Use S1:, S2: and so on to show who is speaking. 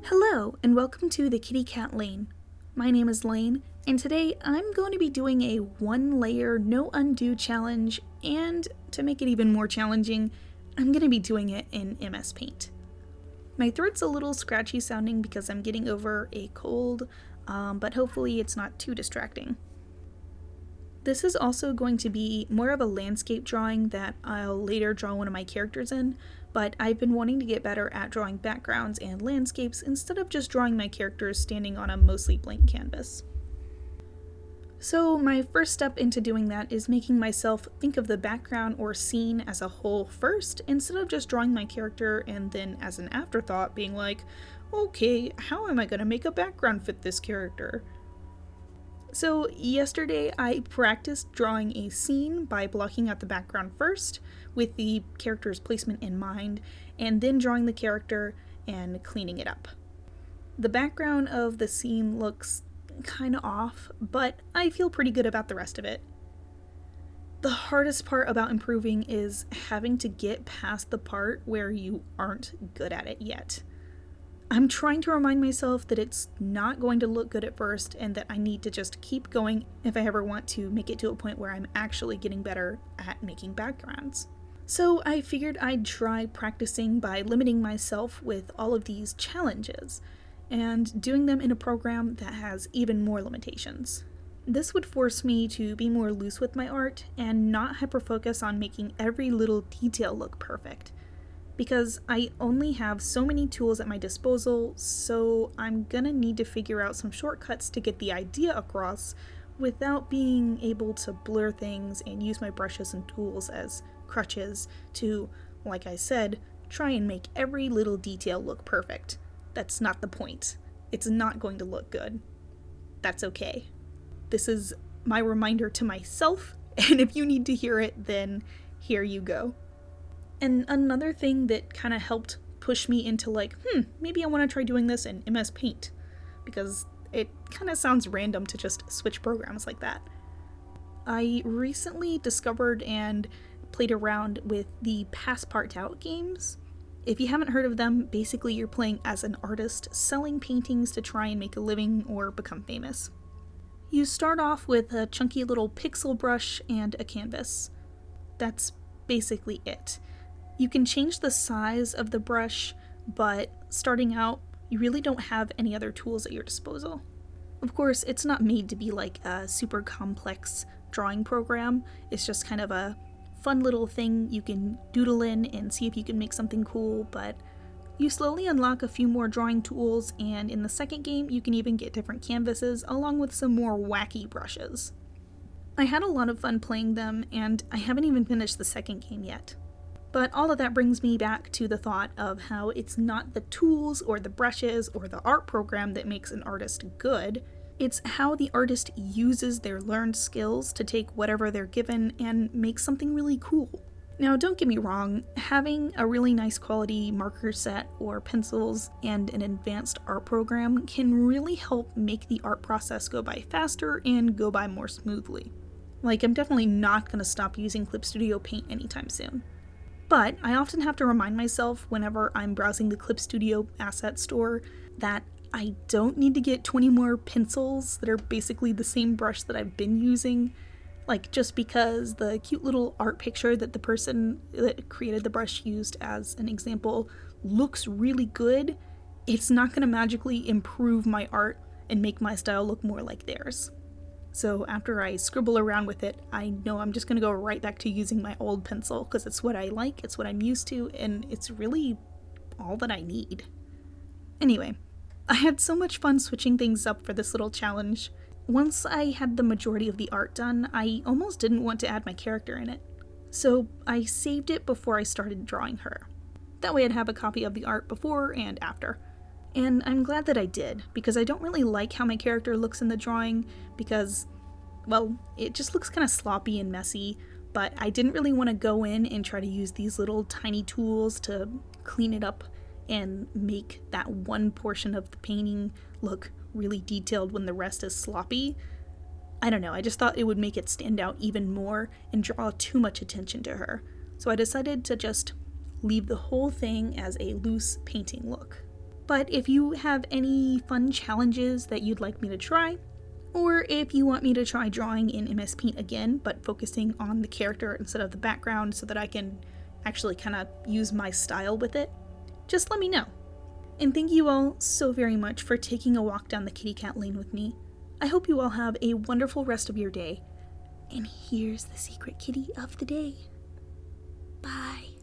S1: Hello, and welcome to the Kitty Cat Lane. My name is Lane, and today I'm going to be doing a one-layer no undo challenge, and to make it even more challenging, I'm going to be doing it in MS Paint. My throat's a little scratchy sounding because I'm getting over a cold, but hopefully it's not too distracting. This is also going to be more of a landscape drawing that I'll later draw one of my characters in, but I've been wanting to get better at drawing backgrounds and landscapes instead of just drawing my characters standing on a mostly blank canvas. So my first step into doing that is making myself think of the background or scene as a whole first, instead of just drawing my character and then as an afterthought being like, okay, how am I going to make a background fit this character? So yesterday I practiced drawing a scene by blocking out the background first with the character's placement in mind, and then drawing the character and cleaning it up. The background of the scene looks kinda off, but I feel pretty good about the rest of it. The hardest part about improving is having to get past the part where you aren't good at it yet. I'm trying to remind myself that it's not going to look good at first and that I need to just keep going if I ever want to make it to a point where I'm actually getting better at making backgrounds. So I figured I'd try practicing by limiting myself with all of these challenges and doing them in a program that has even more limitations. This would force me to be more loose with my art and not hyper-focus on making every little detail look perfect, because I only have so many tools at my disposal, so I'm gonna need to figure out some shortcuts to get the idea across without being able to blur things and use my brushes and tools as crutches to, like I said, try and make every little detail look perfect. That's not the point. It's not going to look good. That's okay. This is my reminder to myself, and if you need to hear it, then here you go. And another thing that kind of helped push me into maybe I want to try doing this in MS Paint, because it kind of sounds random to just switch programs like that. I recently discovered and played around with the Passpart Out games. If you haven't heard of them, basically you're playing as an artist selling paintings to try and make a living or become famous. You start off with a chunky little pixel brush and a canvas. That's basically it. You can change the size of the brush, but starting out, you really don't have any other tools at your disposal. Of course, it's not made to be like a super complex drawing program. It's just kind of a fun little thing you can doodle in and see if you can make something cool, but you slowly unlock a few more drawing tools, and in the second game, you can even get different canvases along with some more wacky brushes. I had a lot of fun playing them, and I haven't even finished the second game yet. But all of that brings me back to the thought of how it's not the tools or the brushes or the art program that makes an artist good. It's how the artist uses their learned skills to take whatever they're given and make something really cool. Now, don't get me wrong, having a really nice quality marker set or pencils and an advanced art program can really help make the art process go by faster and go by more smoothly. I'm definitely not going to stop using Clip Studio Paint anytime soon. But I often have to remind myself whenever I'm browsing the Clip Studio asset store that I don't need to get 20 more pencils that are basically the same brush that I've been using. Just because the cute little art picture that the person that created the brush used as an example looks really good, it's not going to magically improve my art and make my style look more like theirs. So after I scribble around with it, I know I'm just going to go right back to using my old pencil because it's what I like, it's what I'm used to, and it's really all that I need. Anyway, I had so much fun switching things up for this little challenge. Once I had the majority of the art done, I almost didn't want to add my character in it. So I saved it before I started drawing her. That way I'd have a copy of the art before and after. And I'm glad that I did, because I don't really like how my character looks in the drawing, because, it just looks kind of sloppy and messy, but I didn't really want to go in and try to use these little tiny tools to clean it up and make that one portion of the painting look really detailed when the rest is sloppy. I don't know, I just thought it would make it stand out even more and draw too much attention to her. So I decided to just leave the whole thing as a loose painting look. But if you have any fun challenges that you'd like me to try, or if you want me to try drawing in MS Paint again, but focusing on the character instead of the background so that I can actually kind of use my style with it, just let me know. And thank you all so very much for taking a walk down the kitty cat lane with me. I hope you all have a wonderful rest of your day. And here's the secret kitty of the day. Bye.